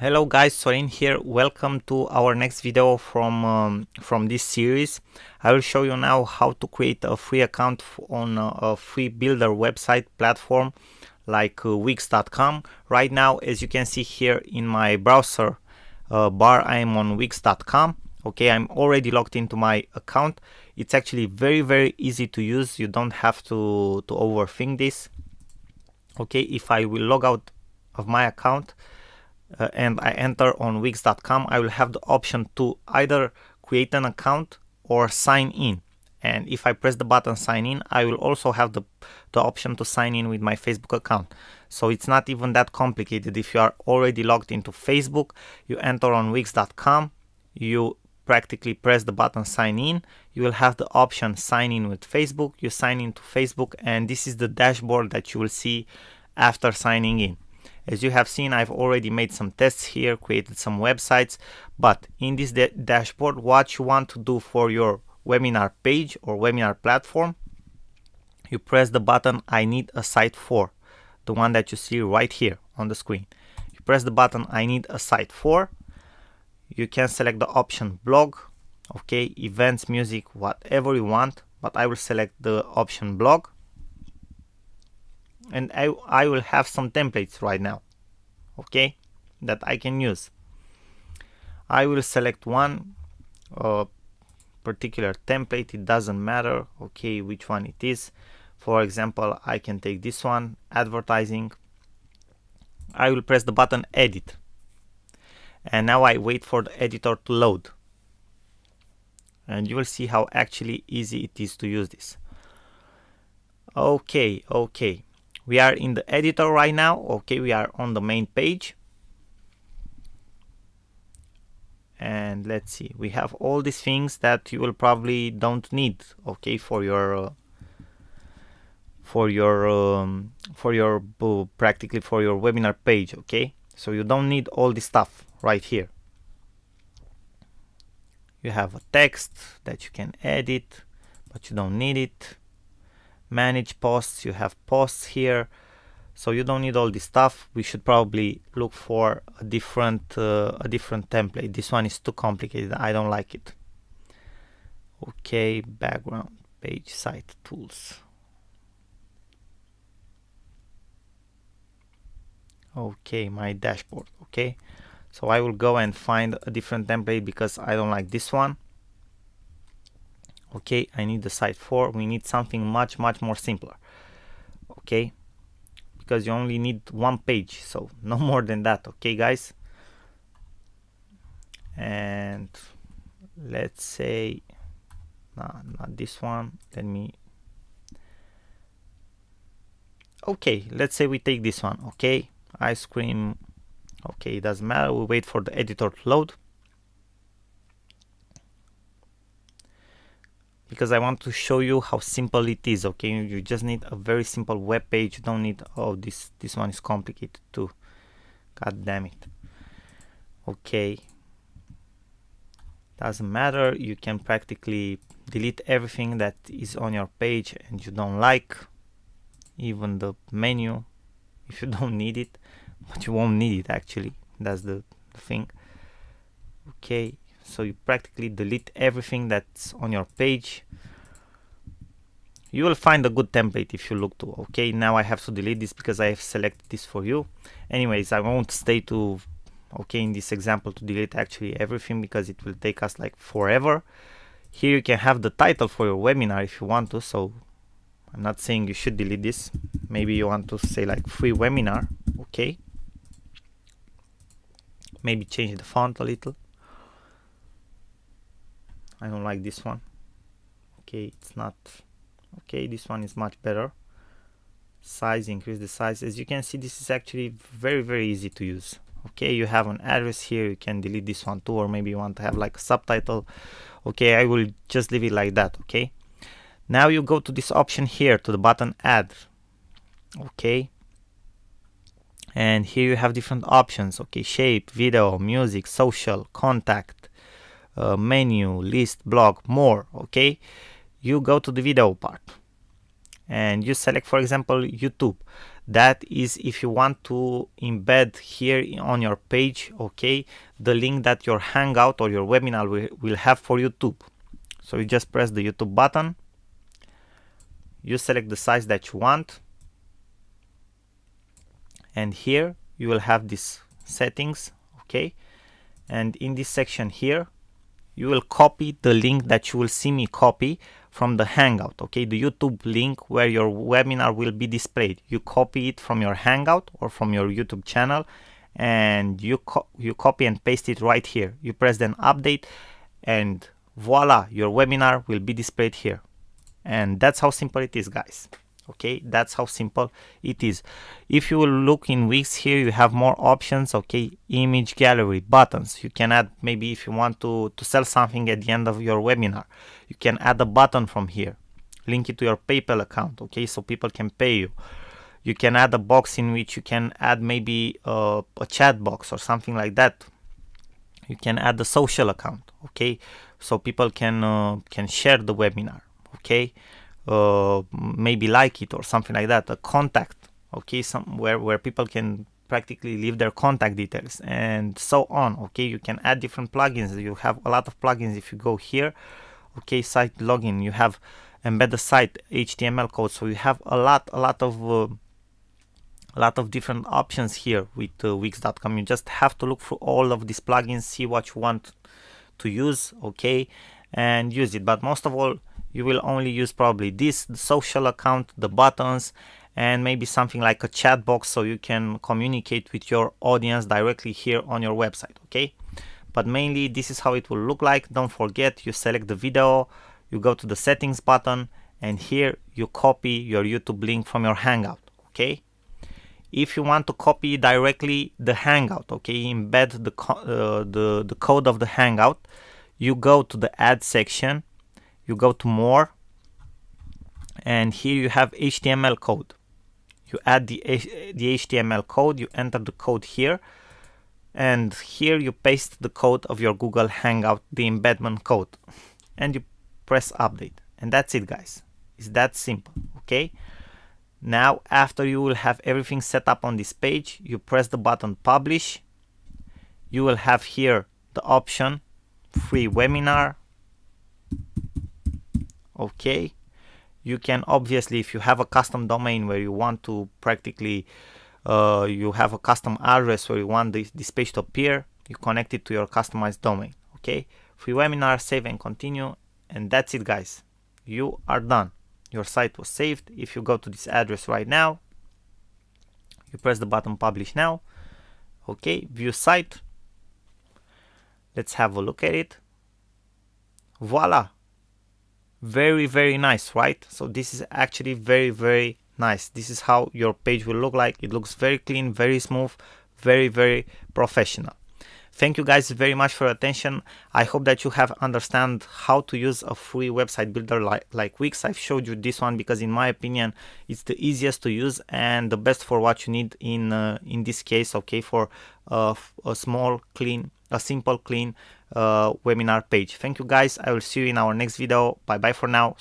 Hello guys, Sorin here. Welcome to our next video from this series. I will show you now how to create a free account on a free builder website platform like Wix.com. Right now, as you can see here in my browser bar, I am on Wix.com. Okay, I'm already logged into my account. It's actually very easy to use. You don't have to overthink this. Okay, if I will log out of my account and I enter on Wix.com, I will have the option to either create an account or sign in. And if I press the button sign in, I will also have the option to sign in with my Facebook account. So it's not even that complicated. If you are already logged into Facebook, you enter on Wix.com, you practically press the button sign in, you will have the option sign in with Facebook, you sign into Facebook, and this is the dashboard that you will see after signing in. As you have seen, I've already made some tests here, created some websites, but in this dashboard, what you want to do for your webinar page or webinar platform, you press the button I need a site for, the one that you see right here on the screen. You press the button I need a site for, you can select the option blog, okay, events, music, whatever you want, but I will select the option blog. And I will have some templates right now, okay, that I can use. I will select one particular template, it doesn't matter, okay, which one it is. For example, I can take this one, advertising. I will press the button edit, and now I wait for the editor to load, and you will see how actually easy it is to use this. Okay, we are in the editor right now. Okay, we are on the main page, and let's see, we have all these things that you will probably don't need, okay, for your practically for your webinar page. Okay, so you don't need all this stuff right here. You have a text that you can edit, but you don't need it. Manage posts, you have posts here, so you don't need all this stuff. We should probably look for a different template. This one is too complicated, I don't like it. Okay, background page site tools. Okay, my dashboard. Okay, so I will go and find a different template because I don't like this one. Okay, I need the site for. We need something much more simpler. Okay, because you only need one page, so no more than that. Okay, guys, and let's say not this one. Okay, let's say we take this one. Okay, ice cream. Okay, it doesn't matter, we wait for the editor to load because I want to show you how simple it is. Okay, you just need a very simple web page. You don't need, oh, this one is complicated too, god damn it. Okay, doesn't matter, you can practically delete everything that is on your page and you don't like, even the menu if you don't need it, but you won't need it actually, that's the thing. Okay, so you practically delete everything that's on your page. You will find a good template if you look to. Okay, now I have to delete this because I have selected this for you. Anyways, I won't stay to, okay, in this example to delete actually everything because it will take us like forever. Here you can have the title for your webinar if you want to, so I'm not saying you should delete this. Maybe you want to say like free webinar. Okay, maybe change the font a little. I don't like this one. Okay, it's not okay. This one is much better. Size, increase the size. As you can see, this is actually very easy to use. Okay, you have an address here, you can delete this one too, or maybe you want to have like a subtitle. Okay, I will just leave it like that. Okay, now you go to this option here, to the button add. Okay, and here you have different options. Okay, shape, video, music, social, contact, menu, list, blog, more. Okay, you go to the video part and you select, for example, YouTube. That is if you want to embed here on your page, okay, the link that your Hangout or your webinar will have for YouTube. So you just press the YouTube button, you select the size that you want, and here you will have these settings, okay, and in this section here you will copy the link that you will see me copy from the Hangout, okay, the YouTube link where your webinar will be displayed. You copy it from your Hangout or from your YouTube channel, and you copy and paste it right here. You press then update, and voila, your webinar will be displayed here. And that's how simple it is, guys. Okay, that's how simple it is. If you will look in Wix, here you have more options, okay, image gallery, buttons. You can add, maybe if you want to sell something at the end of your webinar, you can add a button from here, link it to your PayPal account, okay, so people can pay you. You can add a box in which you can add maybe a chat box or something like that. You can add a social account, okay, so people can share the webinar, okay, maybe like it or something like that. A contact, okay, somewhere where people can practically leave their contact details and so on. Okay, you can add different plugins. You have a lot of plugins. If you go here, okay, site login, you have embed the site HTML code, so you have a lot of different options here with Wix.com. You just have to look through all of these plugins, see what you want to use, okay, and use it. But most of all, you will only use probably this, the social account, the buttons, and maybe something like a chat box, so you can communicate with your audience directly here on your website, okay. But mainly this is how it will look like. Don't forget, you select the video, you go to the settings button, and here you copy your YouTube link from your Hangout, okay. If you want to copy directly the Hangout, okay, embed the code of the Hangout, you go to the add section, you go to more, and here you have HTML code. You add the HTML code, you enter the code here, and here you paste the code of your Google Hangout, the embedment code, and you press update, and that's it, guys. It's that simple, okay. Now after you will have everything set up on this page, you press the button publish. You will have here the option free webinar, okay. You can obviously, if you have a custom domain where you want to practically you have a custom address where you want this page to appear, you connect it to your customized domain, okay. Free webinar, save and continue, and that's it, guys. You are done. Your site was saved. If you go to this address right now, you press the button publish now, okay, view site. Let's have a look at it. Voila, very nice, right? So this is actually very nice. This is how your page will look like. It looks very clean, very smooth, very professional. Thank you guys very much for your attention. I hope that you have understand how to use a free website builder like Wix. I've showed you this one because in my opinion it's the easiest to use and the best for what you need in this case, okay, for a simple clean webinar page. Thank you guys. I will see you in our next video. Bye bye for now.